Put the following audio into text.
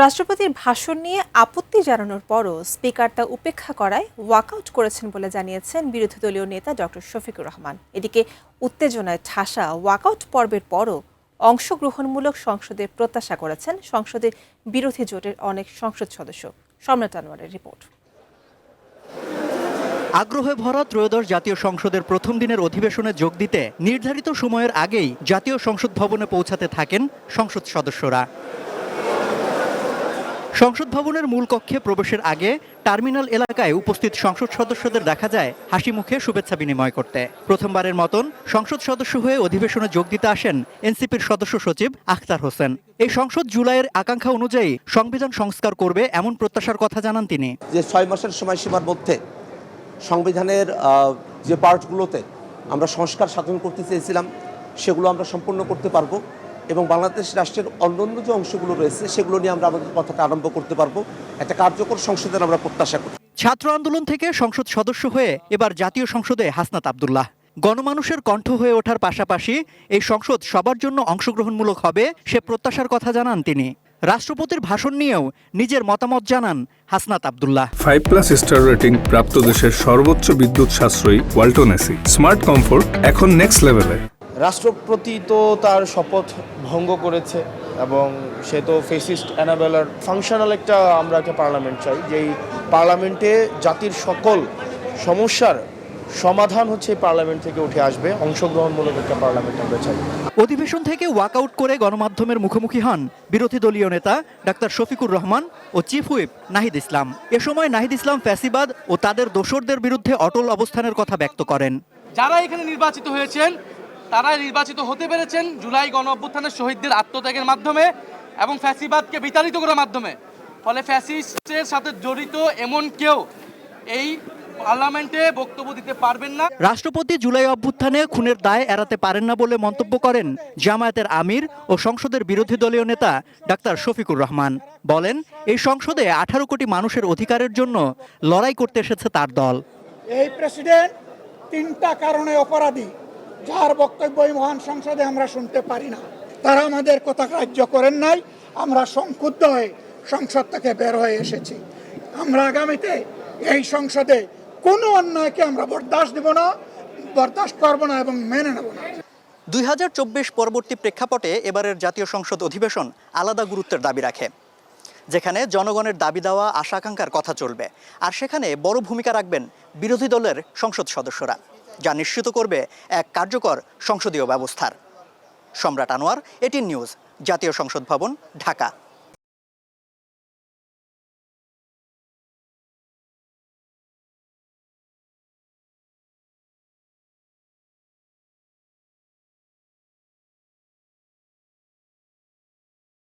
রাষ্ট্রপতির ভাষণ নিয়ে আপত্তি জানানোর পরও স্পিকার তা উপেক্ষা করায় ওয়াকআউট করেছেন বলে জানিয়েছেন বিরোধী দলীয় নেতা ডক্টর শফিকুর রহমান। এদিকে উত্তেজনায় ঠাসা ওয়াকআউট পর্বের পরও অংশগ্রহণমূলক সংসদে প্রত্যাশা করেছেন সংসদের বিরোধী জোটের অনেক সংসদ সদস্য। সম্রাট আনোয়ারের রিপোর্ট। আগ্রহে ভরা ত্রয়োদশ জাতীয় সংসদের প্রথম দিনের অধিবেশনে যোগ দিতে নির্ধারিত সময়ের আগেই জাতীয় সংসদ ভবনে পৌঁছাতে থাকেন সংসদ সদস্যরা। সংসদ ভবনের মূল কক্ষে প্রবেশের আগে টার্মিনাল এলাকায় উপস্থিত সংসদ সদস্যদের দেখা যায় হাসি মুখে শুভেচ্ছা বিনিময় করতে। প্রথমবারের মতন সংসদ সদস্য হয়ে অধিবেশনে যোগ দিতে আসেন এনসিপির সদস্য সচিব আখতার হোসেন। এই সংসদ জুলাইয়ের আকাঙ্ক্ষা অনুযায়ী সংবিধান সংস্কার করবে এমন প্রত্যাশার কথা জানান তিনি। যে 6 মাসের সময়সীমার মধ্যে সংবিধানের যে পার্টগুলোতে আমরা সংস্কার সাধন করতে চেয়েছিলাম সেগুলো আমরা সম্পূর্ণ করতে পারবো এবং বাংলাদেশ রাষ্ট্রের অন্যান্য যে অংশগুলো রয়েছে সেগুলো নিয়ে আমরা আমাদের কথাটা আরম্ভ করতে পারবো। একটা কার্যকর সংসদের আমরা প্রত্যাশা করি। ছাত্র আন্দোলন থেকে সংসদ সদস্য হয়ে এবার জাতীয় সংসদে হাসনাত আব্দুল্লাহ। গণমানুষের কণ্ঠ হয়ে ওঠার পাশাপাশি এই সংসদ সবার জন্য অংশগ্রহণমূলক হবে সে প্রত্যাশার কথা জানান তিনি। রাষ্ট্রপতির ভাষণ নিয়েও নিজের মতামত জানান হাসনাত আব্দুল্লাহ। 5+ স্টার রেটিং প্রাপ্ত দেশের সর্বোচ্চ বিদ্যুৎ সাশ্রয়ী ওয়ালটন এসি স্মার্ট কমফোর্ট এখন নেক্সট লেভেলে। রাষ্ট্রপতি তো তার শপথ ভঙ্গ করেছে এবং সে তো ফেসিস্ট অ্যানাবেলার ফাংশনাল আমরা একটা পার্লামেন্ট চাই, যেই পার্লামেন্টে জাতির সকল সমস্যার সমাধান হচ্ছে পার্লামেন্ট থেকে উঠে আসবে। অংশগ্রহণমূলক একটা পার্লামেন্ট আমরা চাই। অধিবেশন থেকে ওয়াকআউট করে গণমাধ্যমের মুখোমুখি হন বিরোধী দলীয় নেতা ডাক্তার শফিকুর রহমান ও চিফ হুইপ নাহিদ ইসলাম। এ সময় নাহিদ ইসলাম ফ্যাসিবাদ ও তাদের দোসরদের বিরুদ্ধে অটল অবস্থানের কথা ব্যক্ত করেন। যারা এখানে নির্বাচিত হয়েছেন তারা নির্বাচিত হতে পেরেছেন জুলাই গণ অভ্যুত্থানের শহীদদের আত্মত্যাগের মাধ্যমে এবং ফ্যাসিবাদকে বিতাড়িত করার মাধ্যমে। ফলে ফ্যাসিস্টের সাথে জড়িত এমন কেউ এই পার্লামেন্টে বক্তব্য দিতে পারবেন না। রাষ্ট্রপতি জুলাই অভ্যুত্থানে খুনের দায় এড়াতে পারেন না বলে মন্তব্য করেন জামায়াতের আমির ও সংসদের বিরোধী দলীয় নেতা ডাক্তার শফিকুর রহমান। বলেন, এই সংসদে 18 কোটি মানুষের অধিকারের জন্য লড়াই করতে এসেছে তার দল। এই প্রেসিডেন্ট 3টা কারণে অপরাধী, যার বক্তব্য এই মহান সংসদে আমরা শুনতে পারি না। তারা আমাদের কথা গ্রাহ্য করেন নাই। আমরা সংক্ষুব্ধ হয়ে সংসদ থেকে বের হয়ে এসেছি। আমরা আগামীতে এই সংসদে কোনো অন্যায়কে আমরা বরদাস্ত করব না এবং মেনে নেব না। 2024 পরবর্তী প্রেক্ষাপটে এবারের জাতীয় সংসদ অধিবেশন আলাদা গুরুত্বের দাবি রাখে, যেখানে জনগণের দাবি দেওয়া আশা আকাঙ্ক্ষার কথা চলবে, আর সেখানে বড় ভূমিকা রাখবেন বিরোধী দলের সংসদ সদস্যরা, যা নিশ্চিত করবে এক কার্যকর সংসদীয় ব্যবস্থার। সম্রাট আনোয়ার, এটিএন নিউজ, জাতীয় সংসদ ভবন, ঢাকা।